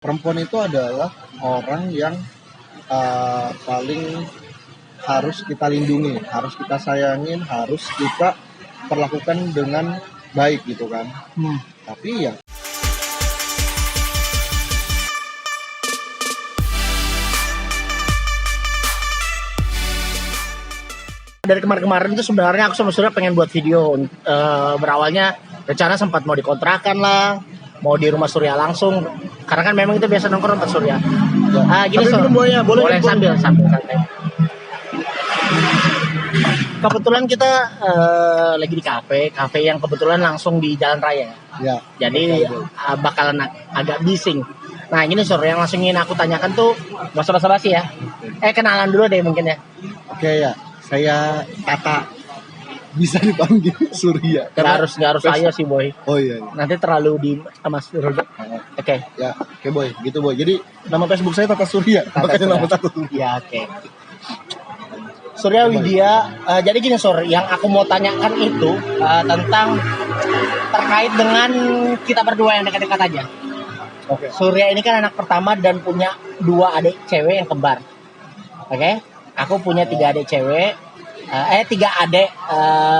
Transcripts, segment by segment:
Perempuan itu adalah orang yang paling harus kita lindungi, harus kita sayangin, harus kita perlakukan dengan baik gitu kan. Tapi ya dari kemarin-kemarin itu sebenarnya aku sama Surya pengen buat video. Berawalnya rencana sempat mau dikontrakan lah, mau di rumah Surya langsung, karena kan memang itu biasa nongkrong tempat Surya. Gini tapi Sur, belum boleh boleh sambil santai. Kebetulan kita lagi di kafe yang kebetulan langsung di jalan raya. ya. Jadi bakalan agak bising. Nah gini Sur, yang langsung ingin aku tanyakan tuh, gak usah basa-basi ya. Kenalan dulu deh mungkin ya. Oke ya, saya Tata, bisa dipanggil Surya. Gak harus saya sih boy. Oh iya. Nanti terlalu di Mas Surya. Oke. Ya, oke boy, gitu boy. Jadi nama Facebook saya Tata Surya, makanya nama Tata Surya. Ya oke. Surya Widya, jadi gini Sur, yang aku mau tanyakan itu tentang terkait dengan kita berdua yang dekat-dekat aja. Oke. Surya ini kan anak pertama dan punya 2 adik cewek yang kembar. Oke? Aku punya 3 adik cewek. 3 adik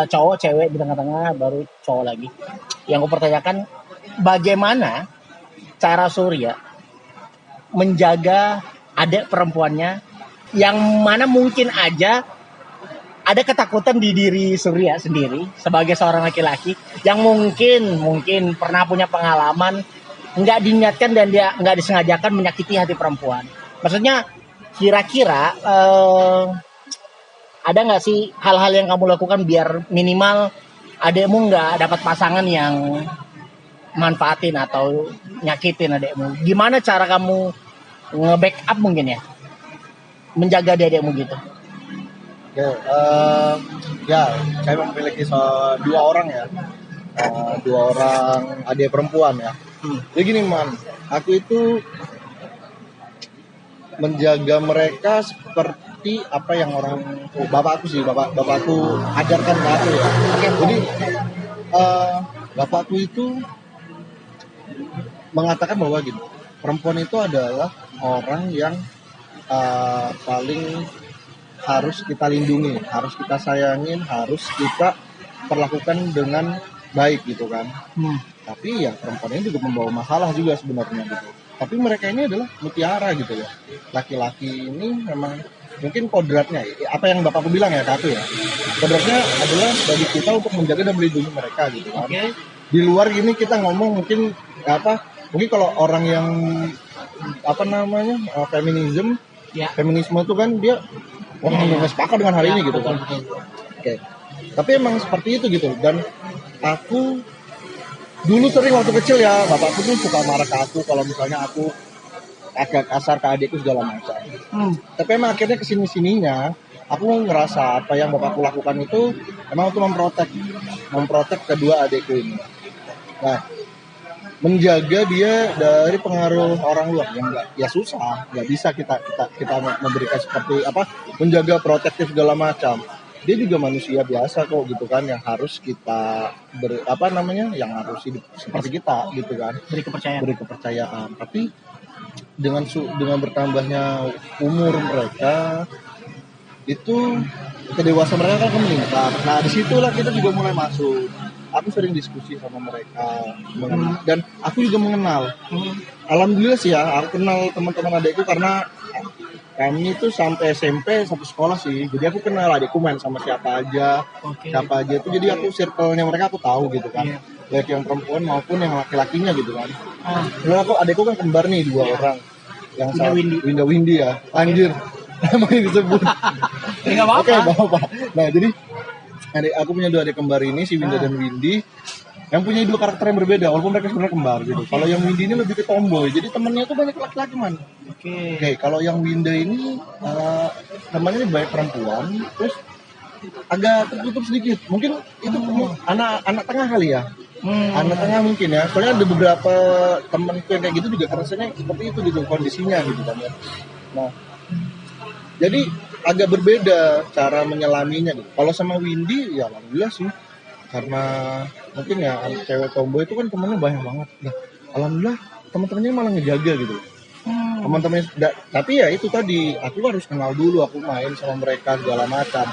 cowok, cewek di tengah-tengah, baru cowok lagi. Yang aku pertanyakan, bagaimana cara Surya menjaga adik perempuannya yang mana mungkin aja ada ketakutan di diri Surya sendiri sebagai seorang laki-laki yang mungkin pernah punya pengalaman nggak diniatkan dan dia nggak disengajakan menyakiti hati perempuan. Maksudnya kira-kira ada nggak sih hal-hal yang kamu lakukan biar minimal adekmu nggak dapat pasangan yang manfaatin atau nyakitin adekmu? Gimana cara kamu nge-backup mungkin ya? Menjaga adekmu gitu. Oke, ya saya memiliki 2 orang ya, 2 orang adik perempuan ya. Jadi gini man, aku itu menjaga mereka seperti apa yang bapakku ajarkan ke aku ya. Jadi bapakku itu mengatakan bahwa gitu, perempuan itu adalah orang yang paling harus kita lindungi, harus kita sayangin, harus kita perlakukan dengan baik gitu kan. Tapi ya perempuan ini juga membawa masalah juga sebenarnya gitu. Tapi mereka ini adalah mutiara gitu ya. Laki-laki ini memang mungkin kodratnya, apa yang bapakku bilang ya ke aku ya. Kodratnya adalah bagi kita untuk menjaga dan melindungi mereka gitu kan. Di luar ini kita ngomong mungkin kalau orang yang feminisme itu kan dia nggak sepakat dengan hal ini gitu kan. Oke. Tapi emang seperti itu gitu. Dan aku dulu sering waktu kecil ya, bapakku tuh suka marah ke aku kalau misalnya aku agak kasar ke adikku segala macam. Tapi emang akhirnya kesini-sininya aku ngerasa apa yang bapakku lakukan itu emang untuk memprotek kedua adikku ini. Nah, menjaga dia dari pengaruh orang luar yang nggak bisa kita memberikan seperti menjaga protektif segala macam. Dia juga manusia biasa kok gitu kan, yang harus kita yang harus hidup seperti kita gitu kan, beri kepercayaan. Tapi dengan bertambahnya umur mereka itu, kedewasaan mereka kan meningkat. Nah disitulah kita juga mulai masuk. Aku sering diskusi sama mereka dan aku juga mengenal. Alhamdulillah sih ya, aku kenal teman-teman adikku karena kami itu sampai SMP satu sekolah sih. Jadi aku kenal adikku main sama siapa aja itu. Jadi aku circle-nya mereka aku tahu gitu kan. Baik yang perempuan maupun yang laki-lakinya gitu kan. Karena adikku kan kembar nih 2 orang. Yang Winda Windy ya. Anjir. Namanya disebut. Oke, Bapak. Nah, jadi aku punya 2 adik kembar ini, si Winda dan Windy, yang punya 2 karakter yang berbeda walaupun mereka sebenarnya kembar gitu. Kalau yang Windy ini lebih ke tomboy, jadi temannya tuh banyak laki-laki man. Oke, kalau yang Winda ini temannya banyak perempuan, terus agak tertutup sedikit. Mungkin itu anak tengah kali ya. Anak tengah mungkin ya. Soalnya ada beberapa temanku yang kayak gitu juga rasanya seperti itu gitu kondisinya gitu kan ya. Nah, jadi agak berbeda cara menyelaminya gitu. Kalau sama Windy ya alhamdulillah sih, karena mungkin ya cewek tomboy itu kan temennya banyak banget. Nah, alhamdulillah teman-temannya malah ngejaga gitu. Teman-teman tapi ya itu tadi, aku harus kenal dulu, aku main sama mereka segala macam.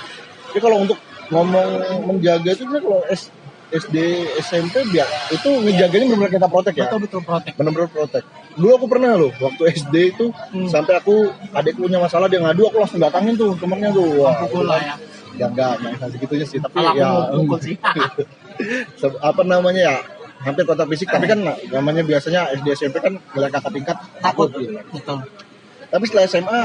Jadi kalau untuk ngomong menjaga itu kan kalau SD, SMP itu ngejaganya benar-benar kita protek ya. Betul protek. Benar-benar protek. Dulu aku pernah loh waktu SD itu sampai adikku punya masalah dia ngadu, aku langsung datangin tuh temennya tuh. Wah, pukul lah ya. Ya enggak segitunya sih, tapi Kalau ya aku pukul sih. apa namanya ya, hampir kontak fisik, tapi kan namanya biasanya SD SMP kan mulai kakak tingkat takut gitu. Betul. Tapi setelah SMA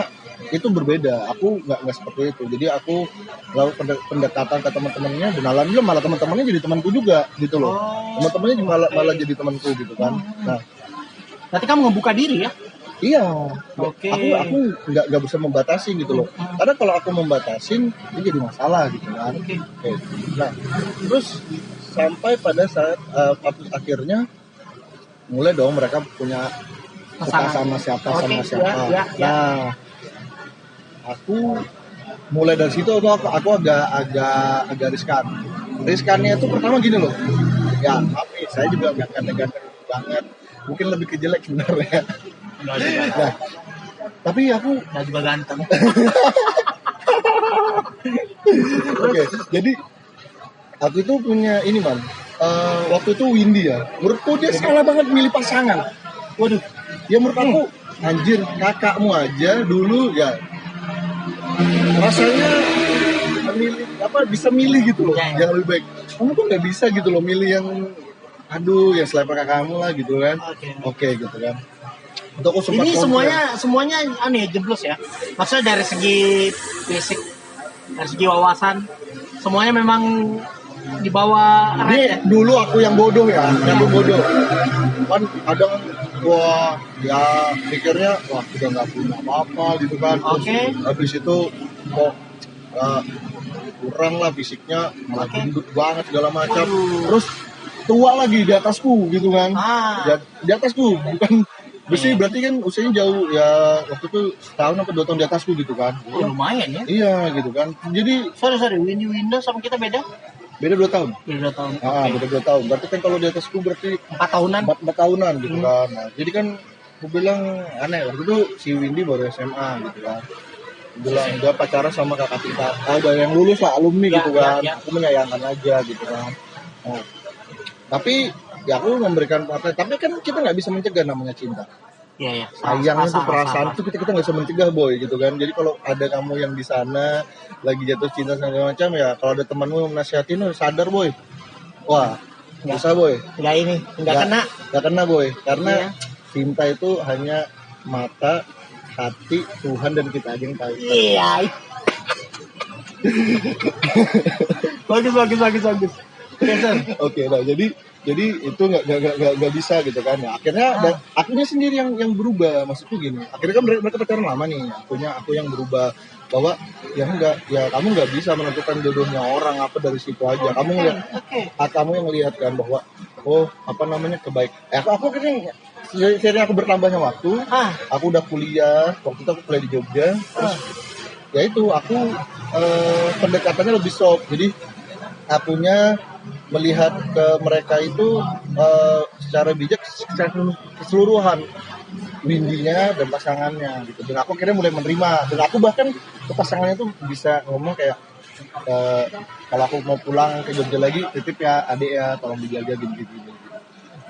itu berbeda, aku nggak seperti itu. Jadi aku lakukan pendekatan ke teman-temannya, dan alhamdulillah malah teman-temannya jadi temanku juga gitu loh. Teman-temannya malah jadi temanku gitu kan. Nah, berarti kamu ngebuka diri ya? iya. Oke. Aku nggak bisa membatasi gitu loh. Karena kalau aku membatasin itu jadi masalah gitu kan. Oke. Nah, terus sampai pada saat akhirnya mulai dong mereka punya suka sama siapa. Ya. Nah, aku mulai dari situ aku agak riskannya itu pertama gini loh ya, tapi saya juga nggak ganteng banget, mungkin lebih ke jelek sebenarnya. Nah, tapi aku nggak juga ganteng. Oke, jadi aku itu punya ini man, waktu itu Windy ya, menurutku dia salah banget milih pasangan. Waduh, ya menurut aku anjir, kakakmu aja dulu ya rasanya bisa milih gitu loh, yang lebih baik. Kamu tuh nggak bisa gitu loh milih yang yang selevel kakakmu lah gitu kan. Oke, gitu kan. Untuk aku sempat ini semuanya aneh jeblos ya. Maksudnya dari segi fisik, dari segi wawasan, semuanya memang di bawah. Ini dulu aku yang bodoh ya, kan kadang wah ya pikirnya wah udah nggak punya apa-apa gitu kan. Terus habis itu kok kurang lah fisiknya, malah gendut banget segala macam. Terus tua lagi di atasku gitu kan. Di atasku bukan besi, berarti kan usianya jauh ya, waktu itu setahun atau 2 tahun di atasku gitu kan. Lumayan ya. Iya gitu kan. Jadi sorry Winda sama kita beda 2 tahun. Beda 2 tahun. Beda 2 tahun. Berarti kan kalau di atasku berarti 4 tahunan. 4 tahunan gitu kan. Nah, jadi kan aku bilang aneh, waktu itu si Windy baru SMA gitu kan. Bilang dia pacaran sama kakak tingkat. Dari yang lulus lah, alumni gitu kan. Aku menyayangkan aja gitu kan. Nah, tapi ya aku memberikan partai. Tapi kan kita nggak bisa mencegah namanya cinta. Iya. Sayang itu perasaan itu kita nggak bisa mencegah boy gitu kan. Jadi kalau ada kamu yang di sana lagi jatuh cinta segala macam ya, kalau ada temanmu nasihatin sadar boy. Wah, nggak usah boy. Nggak kena boy. Karena cinta itu hanya mata, hati, Tuhan dan kita aja yang tahu. Iya. bagus. Oke, nah jadi itu nggak bisa gitu kan ya. Akhirnya sendiri yang berubah, maksudku gini. Akhirnya kan mereka pacaran lama nih. Aku yang berubah bahwa kamu nggak bisa menentukan jodohnya orang apa dari situ aja. Kamu yang lihat kan bahwa kebaik. Aku akhirnya seiring aku bertambahnya waktu, aku udah kuliah. Waktu itu aku kuliah di Jogja. Terus ya itu aku pendekatannya lebih soft. Jadi akunya melihat ke mereka itu secara bijak, secara keseluruhan, Windy-nya dan pasangannya gitu. Dan aku akhirnya mulai menerima. Dan aku bahkan ke pasangannya tuh bisa ngomong kayak kalau aku mau pulang ke Jogja lagi, titip ya adik ya, tolong dijaga gini.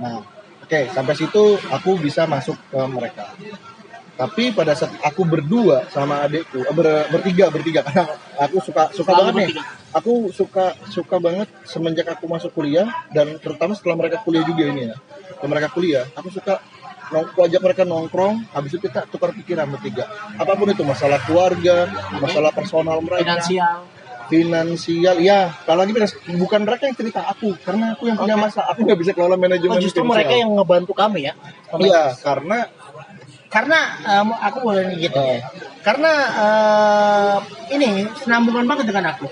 Nah, sampai situ aku bisa masuk ke mereka. Tapi pada saat aku berdua sama adikku, bertiga karena aku suka banget nih. Aku suka banget semenjak aku masuk kuliah, dan terutama setelah mereka kuliah juga ini ya. Setelah mereka kuliah, aku suka ajak mereka nongkrong, habis itu kita tukar pikiran bertiga. Apapun itu, masalah keluarga, masalah personal mereka, finansial, ya. Apalagi bukan mereka yang cerita aku, karena aku yang punya masalah, aku nggak bisa kelola manajemen. Justru mereka yang ngebantu kami ya. Iya, karena aku boleh gitu. Karena ini senambungan banget dengan aku.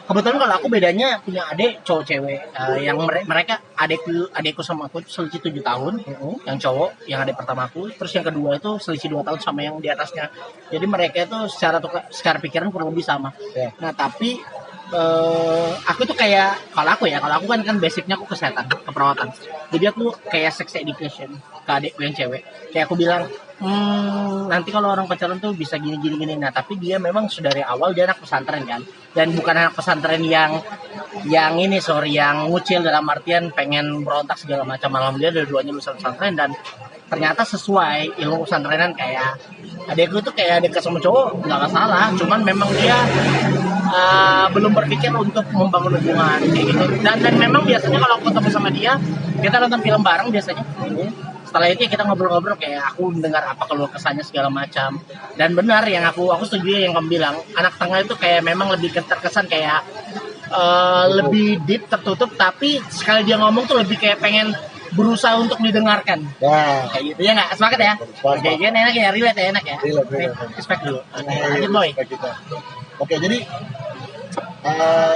Kebetulan kalau aku bedanya punya adik cowok cewek, yang mereka adikku sama aku selisih 7 tahun, yang cowok, yang adik pertama aku, terus yang kedua itu selisih 2 tahun sama yang di atasnya. Jadi mereka itu secara pikiran kurang lebih sama. Nah tapi aku tuh kayak kalau aku kan basicnya aku kesehatan, keperawatan. Jadi aku kayak sex education ke adikku yang cewek. Kayak aku bilang, nanti kalau orang pacaran tuh bisa gini. Nah, tapi dia memang sudah dari awal dia anak pesantren kan, dan bukan anak pesantren yang ini yang ngucil dalam artian pengen berontak segala macam. Malam dia dua-duanya lulusan pesantren dan ternyata sesuai ilmu pesantrenan. Kayak adekku tuh kayak dekat sama cowok nggak masalah, cuman memang dia belum berpikir untuk membangun hubungan kayak gitu. Dan memang biasanya kalau aku ketemu sama dia, kita nonton film bareng biasanya. Setelah itu ya kita ngobrol-ngobrol, kayak aku mendengar apa keluh kesahnya segala macam. Dan benar yang aku setuju yang kamu bilang, anak tengah itu kayak memang lebih terkesan kayak lebih deep, tertutup, tapi sekali dia ngomong tuh lebih kayak pengen berusaha untuk didengarkan. Nah, Kayak gitu ya nggak? Sepakat ya? Sepakat. Kayak gitu enak ya, relate ya, enak ya. Relate. Respect dulu. Oke, Nah, lanjut boy. respect kita. Oke, jadi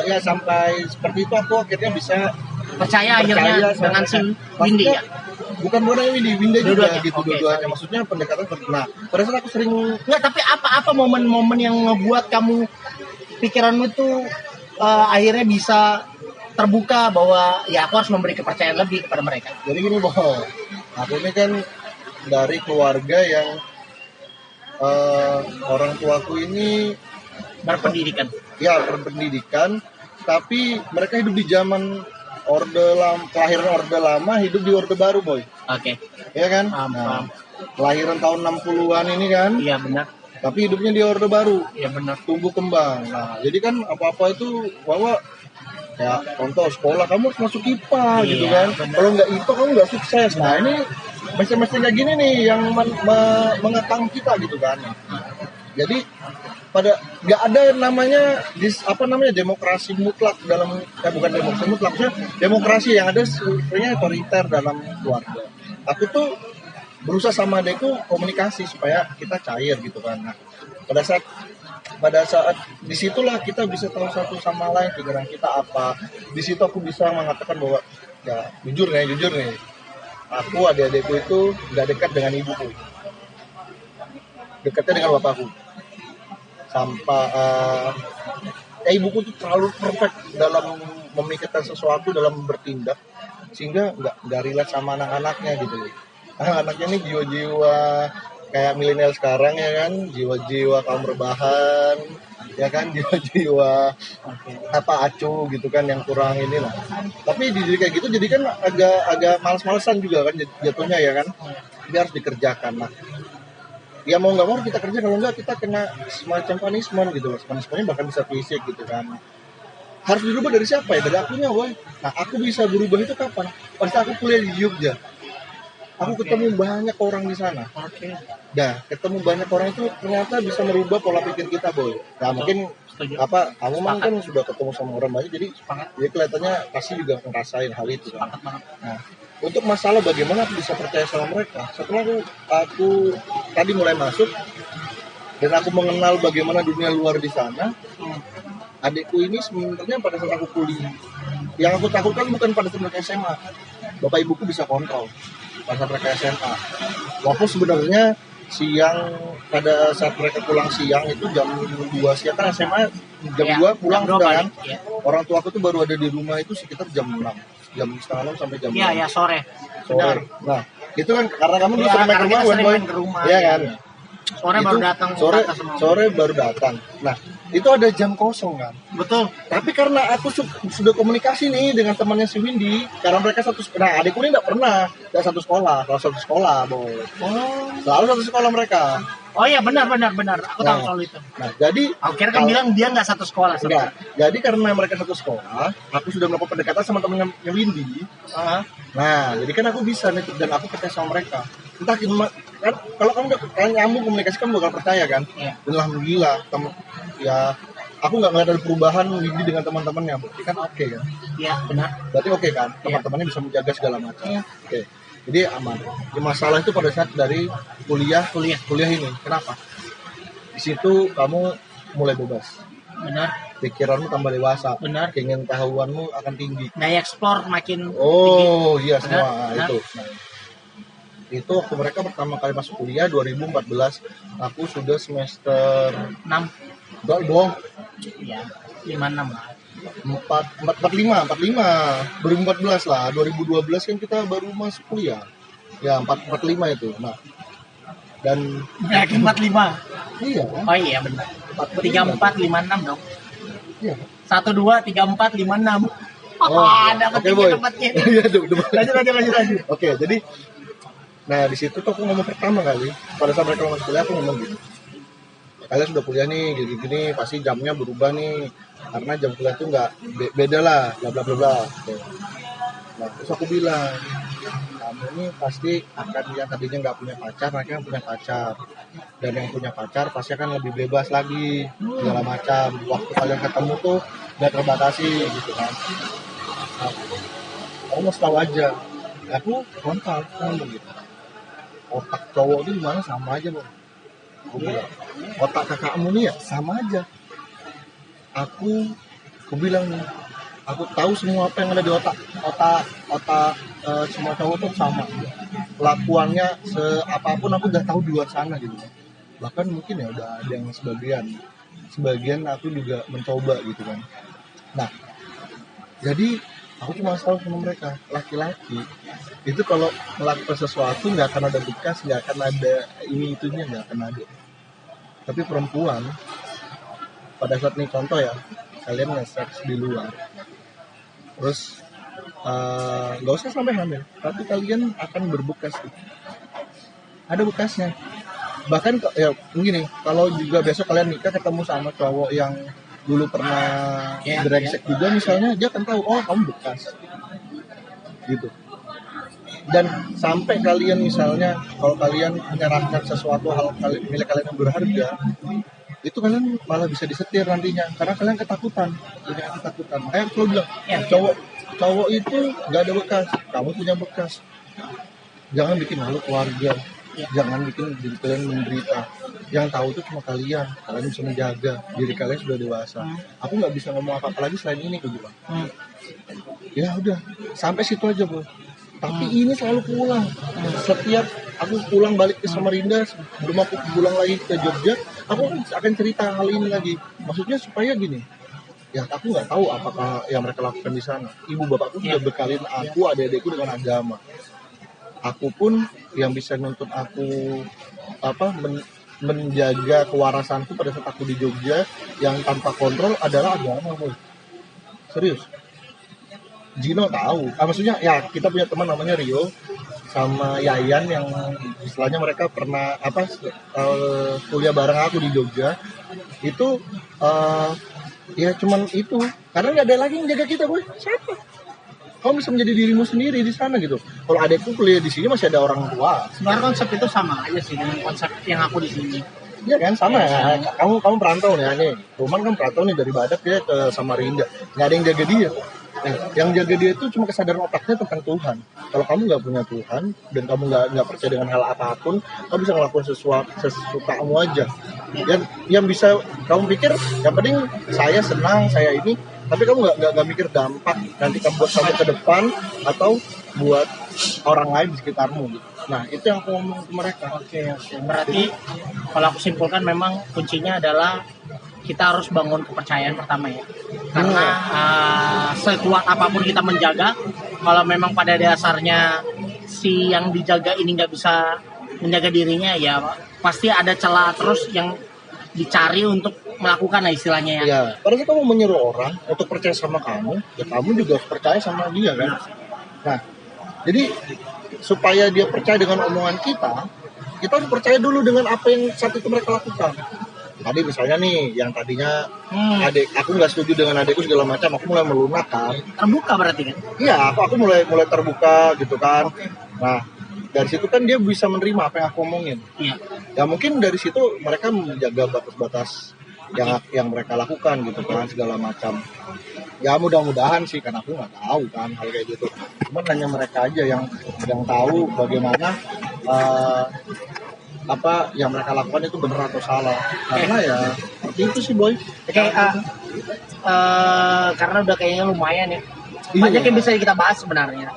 ya sampai seperti itu aku akhirnya bisa Percaya akhirnya sama dengan si mereka. Windy Maksudnya, ya. bukan bukan Windy juga Dua-duanya? gitu, Oke, dua-duanya. sorry. Maksudnya pendekatan. Nah, pada saat aku sering Enggak, tapi apa momen-momen yang ngebuat kamu pikiranmu itu akhirnya bisa terbuka bahwa ya aku harus memberi kepercayaan lebih kepada mereka. jadi gini, Boh. Aku ini kan dari keluarga yang orang tuaku ini Berpendidikan. ya berpendidikan, tapi mereka hidup di zaman kelahiran Orde Lama, hidup di Orde Baru, Boy. Oke. Ya kan? Paham. Kelahiran tahun 60-an ini kan, Iya benar. tapi hidupnya di Orde Baru, Iya benar. tumbuh kembang. Nah, jadi kan apa-apa itu bahwa ya contoh sekolah kamu harus masuk IPA gitu Iya, kan. benar. Kalau nggak IPA kamu nggak sukses. Nah, ini mesti-mestinya gini nih yang mengekang kita gitu kan. Jadi pada nggak ada namanya demokrasi mutlak dalam bukan demokrasi mutlak, maksudnya demokrasi yang ada sebenarnya otoriter dalam keluarga. Aku tuh berusaha sama adekku komunikasi supaya kita cair gitu kan. Nah, pada saat disitulah kita bisa tahu satu sama lain pikiran kita apa. Di situ aku bisa mengatakan bahwa ya jujur nih, aku adik-adikku itu nggak dekat dengan ibuku, dekatnya dengan bapakku. Sampai ibuku tuh terlalu perfect dalam memikirkan sesuatu, dalam bertindak, sehingga nggak relate sama anak-anaknya gitu loh. Anak-anaknya ini jiwa-jiwa kayak milenial sekarang ya kan, jiwa-jiwa kaum rebahan ya kan, jiwa-jiwa acu gitu kan, yang kurang inilah. Tapi di kayak gitu jadi kan agak males-malesan juga kan jatuhnya ya kan. Dia harus dikerjakan. Nah, ya mau nggak mau kita kerja, kalau nggak kita kena semacam punishment gitu. Punishmentnya bahkan bisa fisik gitu kan. Harus dirubah dari siapa ya? Dari akunya, boy. Nah, aku bisa berubah itu kapan? Pas aku kuliah di Jogja. Aku ketemu banyak orang di sana. Oke. Nah, ketemu banyak orang itu ternyata bisa merubah pola pikir kita, boy. Nah, mungkin Setuju. kamu kan sudah ketemu sama orang banyak, jadi kelihatannya pasti juga ngerasain hal itu kan. Nah, untuk masalah bagaimana aku bisa percaya sama mereka, setelah aku tadi mulai masuk dan aku mengenal bagaimana dunia luar di sana. Adikku ini sebenarnya pada saat aku kuliah, yang aku takutkan bukan pada saat mereka SMA, bapak ibuku bisa kontrol pada saat mereka SMA. Walaupun sebenarnya pada saat mereka pulang siang itu jam 2 siang kan, SMA jam 2 pulang sudah kan. Orang tua aku tuh baru ada di rumah itu sekitar jam 6, jam setengah 6 sampai jam 6. Iya, sore. Benar. Nah, itu kan karena kamu dulu Iya, sering main karena rumah, kita sering Boy. main ke rumah, Iya iya. kan? Sore baru datang. Sore baru datang. Nah, itu ada jam kosong kan. Betul. Tapi karena aku sudah komunikasi nih dengan temannya si Windy, karena mereka adikku ini nggak satu sekolah, kalau satu sekolah, Boy. Selalu satu sekolah mereka. Oh iya, benar. Aku tahu soal itu. Nah, jadi Aku kira kan bilang dia nggak satu sekolah. enggak. Jadi karena mereka satu sekolah, aku sudah melakukan pendekatan sama temennya Windy. Nah, jadi kan aku bisa nih, dan aku percaya sama mereka. Entah gimana, kan kalau kamu udah nyambung komunikasi, kamu bakal percaya kan. Iya. Dan alhamdulillah, ya aku nggak ngeliat ada perubahan Windy dengan teman-temannya, berarti kan oke kan. Iya, benar. Berarti oke kan, teman-temannya bisa menjaga segala macam. Oke. Jadi aman. Jadi masalah itu pada saat dari kuliah ini. Kenapa? Di situ kamu mulai bebas. Benar. Pikiranmu tambah dewasa. Benar. Keinginan tahuanmu akan tinggi. Daya eksplor makin Oh iya, Benar, semua benar. itu. Nah, itu waktu mereka pertama kali masuk kuliah 2014, aku sudah semester 6. dong. Iya, 5-6 lah. empat lima 2014 lah, 2012 kan kita baru masuk kuliah ya, 445 itu. Nah, dan Yakin 45. iya kan? Oh iya benar. 3456 dong. Iya. 123456. Oh, Dapat oke, Boy. tempatnya. Iya tuh, Lanjut. Oke, jadi nah di situ tuh aku ngomong pertama kali pada saat mereka masuk kuliah, aku ngomong gitu, kalian sudah kuliah nih gini-gini, pasti jamnya berubah nih, karena jam kuliah tuh nggak beda lah, bla bla bla bla. Oke. Nah terus aku bilang, kamu ini pasti akan, yang tadinya nggak punya pacar, akhirnya punya pacar, dan yang punya pacar pasti akan lebih bebas lagi segala macam, waktu kalian ketemu tuh nggak terbatasi gitu kan. Nah, kamu mau tahu aja, aku frontal ngomong gitu, otak cowok itu gimana sama aja bang. Aku bilang, otak kakakmu nih ya sama aja. Aku bilang nih, aku tahu semua apa yang ada di otak semua cowok tuh sama. Kelakuannya seapapun aku udah tahu di luar sana gitu. Bahkan mungkin ya udah ada yang sebagian aku juga mencoba gitu kan. Nah, jadi aku cuma tahu sama mereka, laki-laki itu kalau melakukan sesuatu nggak akan ada bekas, nggak akan ada ini itunya, nggak akan ada. Tapi perempuan pada saat nih contoh ya, kalian nge-seks di luar, terus nggak usah sampai hamil, tapi kalian akan berbekas gitu. Ada bekasnya. Bahkan ya begini, kalau juga besok kalian nikah ketemu sama cowok yang dulu pernah brengsek juga misalnya, dia akan tahu, oh kamu bekas gitu. Dan sampai kalian misalnya, kalau kalian menyerahkan sesuatu hal milik kalian yang berharga, itu kalian malah bisa disetir nantinya karena kalian ketakutan, punya ketakutan. Makanya aku bilang, cowok itu nggak ada bekas, kamu punya bekas. Jangan bikin malu keluarga, jangan bikin diri kalian menderita. Yang tahu itu cuma kalian bisa menjaga diri kalian sudah dewasa. Aku nggak bisa ngomong apa-apa lagi selain ini, aku bilang. Ya udah, sampai situ aja bro. Tapi ini selalu pulang. Setiap aku pulang balik ke Samarinda, sebelum aku pulang lagi ke Jogja, aku akan cerita hal ini lagi. Maksudnya supaya gini, ya aku nggak tahu apakah yang mereka lakukan di sana. Ibu bapakku sudah bekalin aku, adik-adikku dengan agama. Aku pun yang bisa nuntut aku menjaga kewarasanku pada saat aku di Jogja yang tanpa kontrol adalah agama, boy. Serius. Gino tahu, maksudnya ya kita punya teman namanya Rio sama Yayan yang istilahnya mereka pernah kuliah bareng aku di Jogja. Itu ya cuman itu, karena nggak ada lagi yang jaga kita, boy. Siapa? Kamu bisa menjadi dirimu sendiri di sana gitu. Kalau adekku kuliah di sini masih ada orang tua. Sebenarnya konsep itu sama aja sih dengan konsep yang aku di sini. Iya kan, sama ya. Kamu perantau nih, Roman kan perantau nih dari Badak dia ke Samarinda. Nggak ada yang jaga dia. Nah, yang jaga dia itu cuma kesadaran otaknya tentang Tuhan. Kalau kamu nggak punya Tuhan dan kamu nggak percaya dengan hal apapun, kamu bisa ngelakuin sesukamu aja. Yang bisa kamu pikir, yang penting saya senang, saya ini, tapi kamu nggak mikir dampak nanti kamu buat sampai ke depan atau buat orang lain di sekitarmu gitu. Nah, itu yang aku ngomong ke mereka. Oke. Berarti kalau aku simpulkan memang kuncinya adalah kita harus bangun kepercayaan pertama ya. Karena sekuat apapun kita menjaga, kalau memang pada dasarnya si yang dijaga ini nggak bisa menjaga dirinya, ya pasti ada celah terus yang dicari untuk melakukan lah istilahnya ya. Ya, pada saat kamu menyuruh orang untuk percaya sama kamu, ya kamu juga harus percaya sama dia kan. Nah, jadi supaya dia percaya dengan omongan kita harus percaya dulu dengan apa yang saat itu mereka lakukan. Tadi misalnya nih, yang tadinya aku nggak setuju dengan adikku segala macam, aku mulai melunak kan. Terbuka berarti kan? Iya, aku mulai terbuka gitu kan. Nah, dari situ kan dia bisa menerima apa yang aku omongin. Iya. Ya mungkin dari situ mereka menjaga batas-batas yang mereka lakukan gitu kan, segala macam. Ya mudah-mudahan sih, karena aku nggak tahu kan hal kayak gitu. Cuman hanya mereka aja yang tahu bagaimana apa yang mereka lakukan itu benar atau salah. Karena ya seperti itu sih, boy. Karena udah kayaknya lumayan ya. Iya. Banyak yang bisa kita bahas sebenarnya.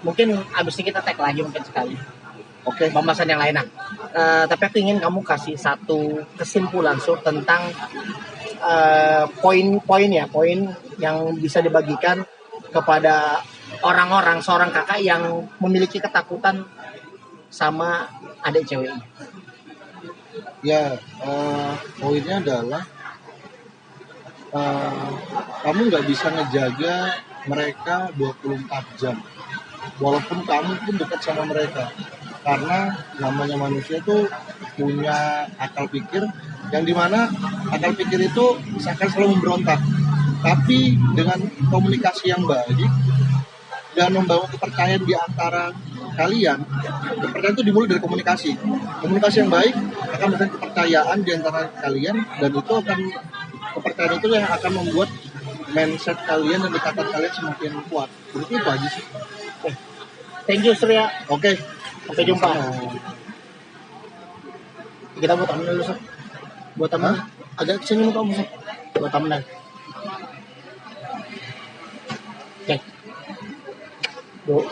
Mungkin abis ini kita tag lagi mungkin sekali. Oke. Pembahasan yang lain. Tapi aku ingin kamu kasih satu kesimpulan tentang poin yang bisa dibagikan kepada orang-orang seorang kakak yang memiliki ketakutan sama adik ceweknya. Ya, poinnya adalah kamu nggak bisa ngejaga mereka 24 jam walaupun kamu pun dekat sama mereka, karena namanya manusia itu punya akal pikir yang dimana akal pikir itu akan selalu memberontak, tapi dengan komunikasi yang baik dan membangun kepercayaan di antara kalian. Kepercayaan itu dimulai dari komunikasi yang baik akan memberikan kepercayaan di antara kalian, dan itu akan kepercayaan itu yang akan membuat mindset kalian dan ikatan kalian semakin kuat. Berarti itu aja sih. Thank you Surya. Oke. Sampai jumpa. Kita buat temen dulu, Sob. Buat temen. Agak kesini muka, Sob. Buat temen.